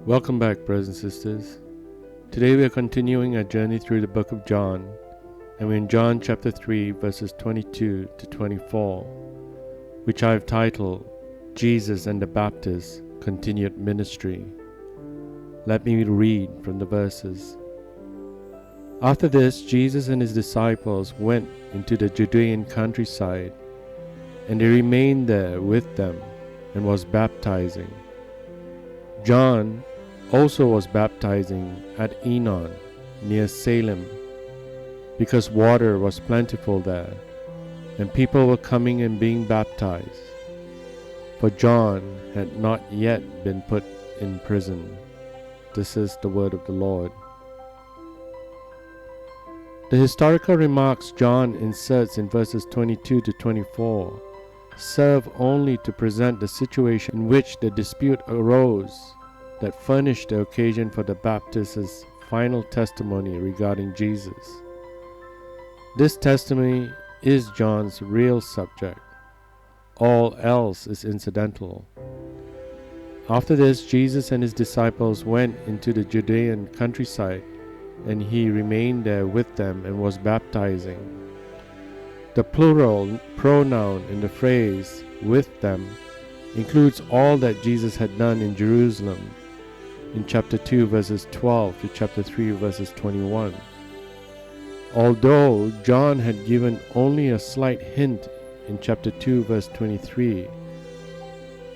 Welcome back, brothers and sisters. Today we are continuing our journey through the book of John, and we're in John chapter 3, verses 22 to 24, which I have titled, Jesus and the Baptist Continued Ministry. Let me read from the verses. After this, Jesus and his disciples went into the Judean countryside, and they remained there with them and was baptizing. John also was baptizing at Enon, near Salem, because water was plentiful there, and people were coming and being baptized, for John had not yet been put in prison. This is the word of the Lord. The historical remarks John inserts in verses 22 to 24 serve only to present the situation in which the dispute arose that furnished the occasion for the Baptist's final testimony regarding Jesus. This testimony is John's real subject. All else is incidental. After this, Jesus and his disciples went into the Judean countryside, and he remained there with them and was baptizing. The plural pronoun in the phrase "with them" includes all that Jesus had done in Jerusalem in chapter 2 verses 12 to chapter 3 verses 21. Although John had given only a slight hint in chapter 2 verse 23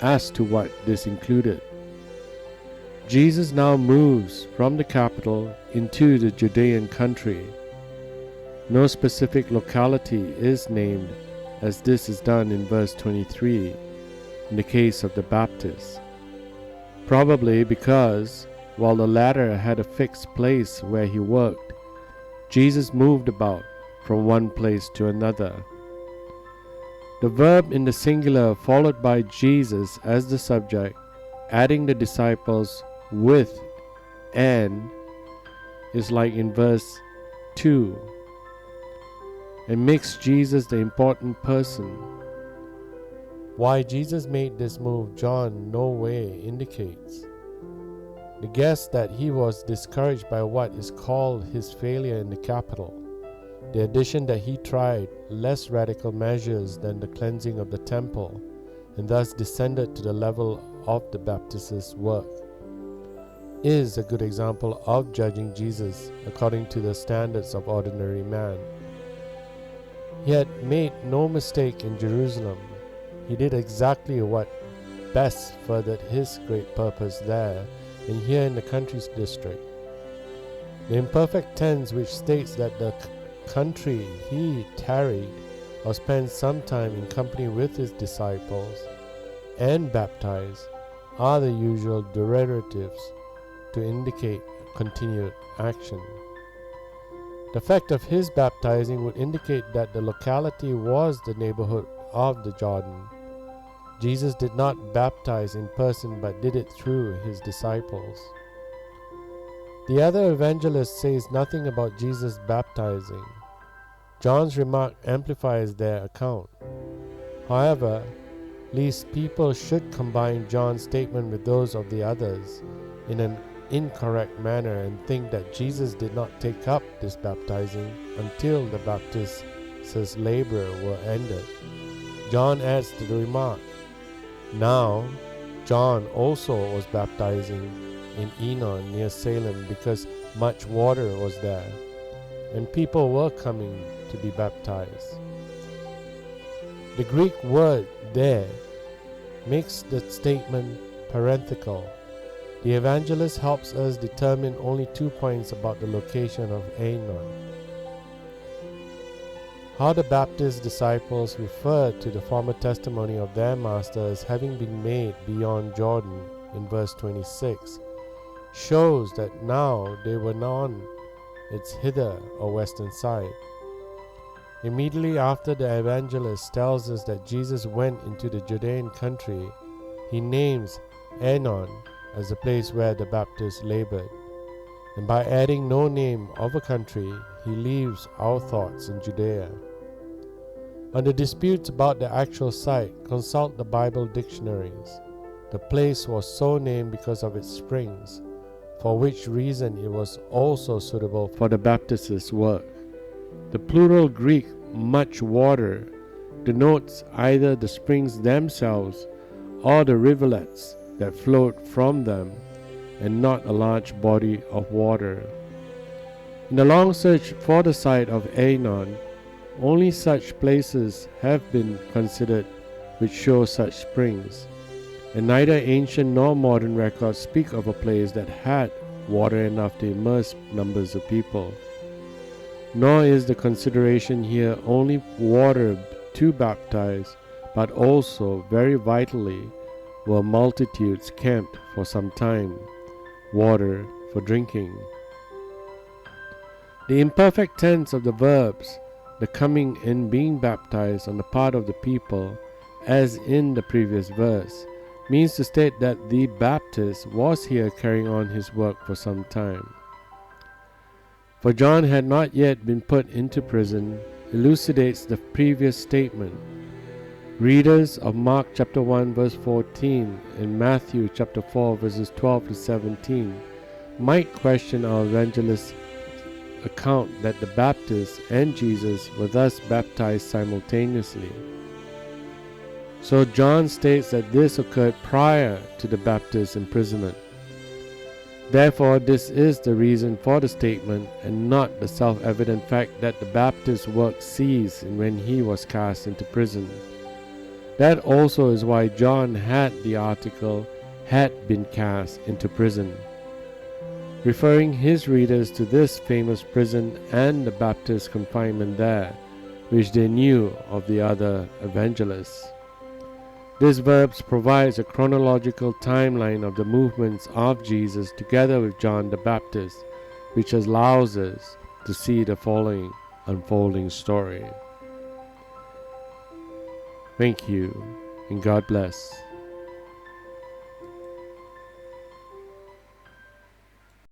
as to what this included, Jesus now moves from the capital into the Judean country. No specific locality is named, as this is done in verse 23 in the case of the Baptist, probably because while the latter had a fixed place where he worked, Jesus moved about from one place to another. The verb in the singular followed by Jesus as the subject, adding the disciples with and, is like in verse 2, and makes Jesus the important person. Why Jesus made this move, John no way indicates. The guess that he was discouraged by what is called his failure in the capital, the addition that he tried less radical measures than the cleansing of the temple, and thus descended to the level of the Baptist's work, is a good example of judging Jesus according to the standards of ordinary man. He had made no mistake in Jerusalem. He did exactly what best furthered his great purpose there and here in the country's district. The imperfect tense which states that the country he tarried or spent some time in company with his disciples and baptized are the usual derivatives to indicate continued action. The fact of his baptizing would indicate that the locality was the neighborhood of the Jordan. Jesus did not baptize in person but did it through his disciples. The other evangelist says nothing about Jesus baptizing. John's remark amplifies their account. However, lest people should combine John's statement with those of the others in an incorrect manner and think that Jesus did not take up this baptizing until the Baptist's labor were ended, John adds to the remark, now John also was baptizing in Enon near Salem because much water was there, and people were coming to be baptized. The Greek word there makes the statement parenthetical. The evangelist helps us determine only 2 points about the location of Enon. How the Baptist disciples referred to the former testimony of their master as having been made beyond Jordan in verse 26 shows that now they were on its hither or western side. Immediately after the evangelist tells us that Jesus went into the Judean country, he names Enon as the place where the Baptist labored, and by adding no name of a country, he leaves our thoughts in Judea. On the disputes about the actual site, consult the Bible dictionaries. The place was so named because of its springs, for which reason it was also suitable for the Baptist's work. The plural Greek much water denotes either the springs themselves or the rivulets that flowed from them, and not a large body of water. In the long search for the site of Ainon, only such places have been considered which show such springs, and neither ancient nor modern records speak of a place that had water enough to immerse numbers of people. Nor is the consideration here only water to baptize, but also, very vitally, were multitudes camped for some time, water for drinking. The imperfect tense of the verbs, the coming and being baptized on the part of the people, as in the previous verse, means to state that the Baptist was here carrying on his work for some time. For John had not yet been put into prison, elucidates the previous statement. Readers of Mark chapter 1 verse 14 and Matthew chapter 4 verses 12 to 17 might question our evangelist's account that the Baptist and Jesus were thus baptized simultaneously. So John states that this occurred prior to the Baptist's imprisonment. Therefore, this is the reason for the statement, and not the self-evident fact that the Baptist's work ceased when he was cast into prison. That also is why John had the article "had been cast into prison," referring his readers to this famous prison and the Baptist confinement there, which they knew of the other evangelists. This verse provides a chronological timeline of the movements of Jesus together with John the Baptist, which allows us to see the following unfolding story. Thank you, and God bless.